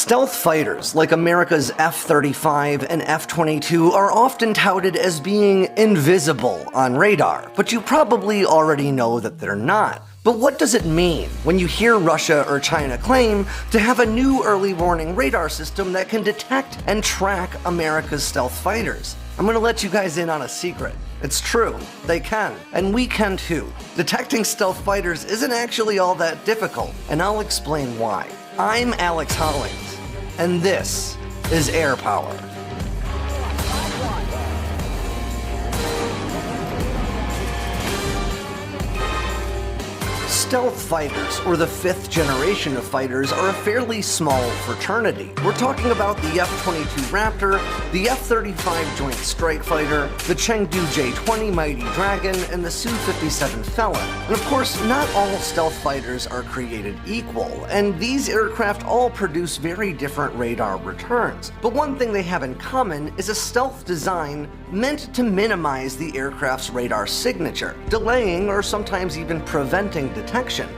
Stealth fighters, like America's F-35 and F-22, are often touted as being invisible on radar, but you probably already know that they're not. But what does it mean when you hear Russia or China claim to have a new early warning radar system that can detect and track America's stealth fighters? I'm gonna let you guys in on a secret. It's true, they can, and we can too. Detecting stealth fighters isn't actually all that difficult, and I'll explain why. I'm Alex Hollings, and this is Air Power. Stealth fighters, or the fifth generation of fighters, are a fairly small fraternity. We're talking about the F-22 Raptor, the F-35 Joint Strike Fighter, the Chengdu J-20 Mighty Dragon, and the Su-57 Felon. And of course, not all stealth fighters are created equal, and these aircraft all produce very different radar returns. But one thing they have in common is a stealth design meant to minimize the aircraft's radar signature, delaying or sometimes even preventing detection.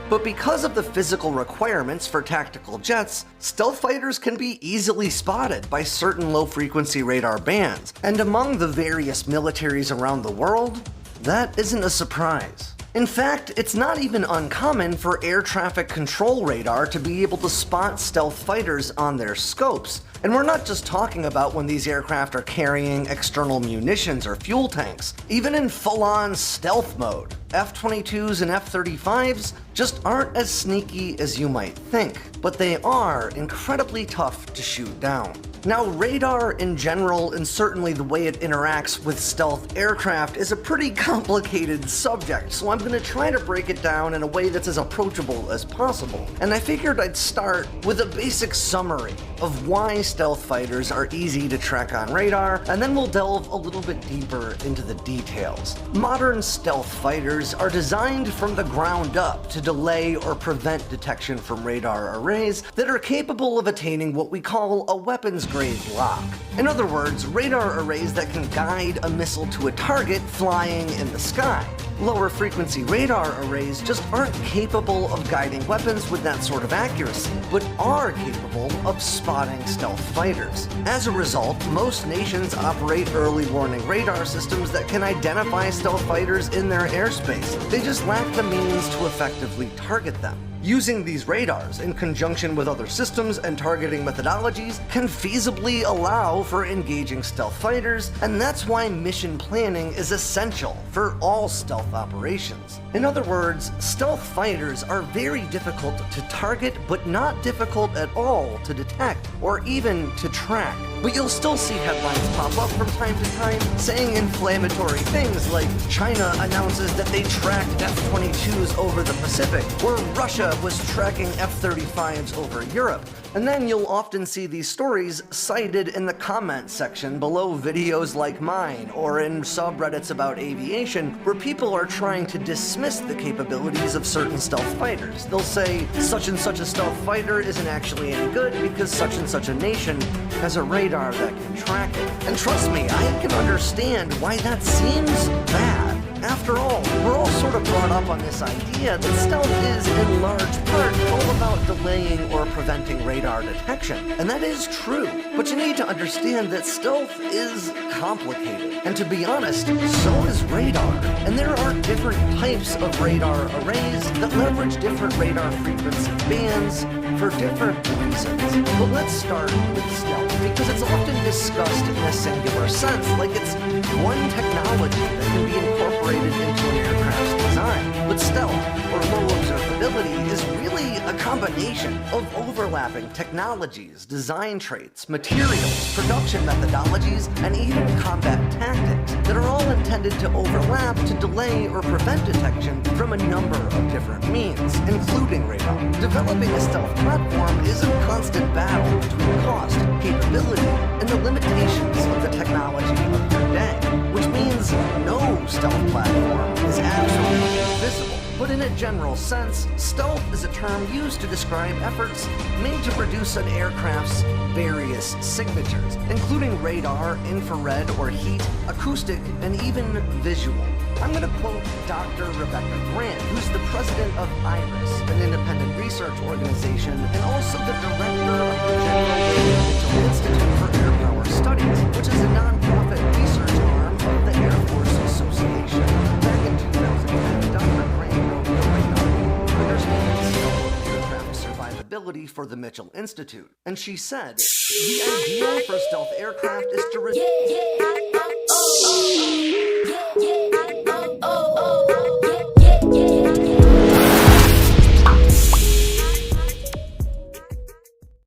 But because of the physical requirements for tactical jets, stealth fighters can be easily spotted by certain low-frequency radar bands, and among the various militaries around the world, that isn't a surprise. In fact, it's not even uncommon for air traffic control radar to be able to spot stealth fighters on their scopes. And we're not just talking about when these aircraft are carrying external munitions or fuel tanks. Even in full-on stealth mode, F-22s and F-35s just aren't as sneaky as you might think, but they are incredibly tough to shoot down. Now, radar in general, and certainly the way it interacts with stealth aircraft, is a pretty complicated subject, so I'm going to try to break it down in a way that's as approachable as possible. And I figured I'd start with a basic summary of why stealth fighters are easy to track on radar, and then we'll delve a little bit deeper into the details. Modern stealth fighters are designed from the ground up to delay or prevent detection from radar arrays that are capable of attaining what we call a weapons-grade lock. In other words, radar arrays that can guide a missile to a target flying in the sky. Lower frequency radar arrays just aren't capable of guiding weapons with that sort of accuracy, but are capable of spotting stealth fighters. As a result, most nations operate early warning radar systems that can identify stealth fighters in their airspace. They just lack the means to effectively target them. Using these radars in conjunction with other systems and targeting methodologies can feasibly allow for engaging stealth fighters, and that's why mission planning is essential for all stealth operations. In other words, stealth fighters are very difficult to target, but not difficult at all to detect or even to track. But you'll still see headlines pop up from time to time saying inflammatory things like China announces that they tracked F-22s over the Pacific, or Russia was tracking F-35s over Europe. And then you'll often see these stories cited in the comment section below videos like mine, or in subreddits about aviation, where people are trying to dismiss the capabilities of certain stealth fighters. They'll say, such and such a stealth fighter isn't actually any good because such and such a nation has a radar that can track it. And trust me, I can understand why that seems bad. After all, we're all sort of brought up on this idea that stealth is, in large part, all about delaying or preventing radar detection. And that is true, but you need to understand that stealth is complicated. And to be honest, so is radar. And there are different types of radar arrays that leverage different radar frequency bands for different reasons. But let's start with stealth, because it's often discussed in a singular sense, like it's one technology that can be incorporated into an aircraft's design. But stealth, or low observability, is really a combination of overlapping technologies, design traits, materials, production methodologies, and even combat tactics that are all intended to overlap to delay or prevent detection from a number of different means, including radar. Developing a stealth platform is a constant battle between cost, capability, and the limitations of the technology of your day, which means no stealth platform is absolutely invisible. But in a general sense, stealth is a term used to describe efforts made to reduce an aircraft's various signatures, including radar, infrared or heat, acoustic, and even visual. I'm going to quote Dr. Rebecca Grant, who's the president of IRIS, an independent research organization, and also the director of the General Sustainability for the Mitchell Institute, and she said, "The idea for stealth aircraft is to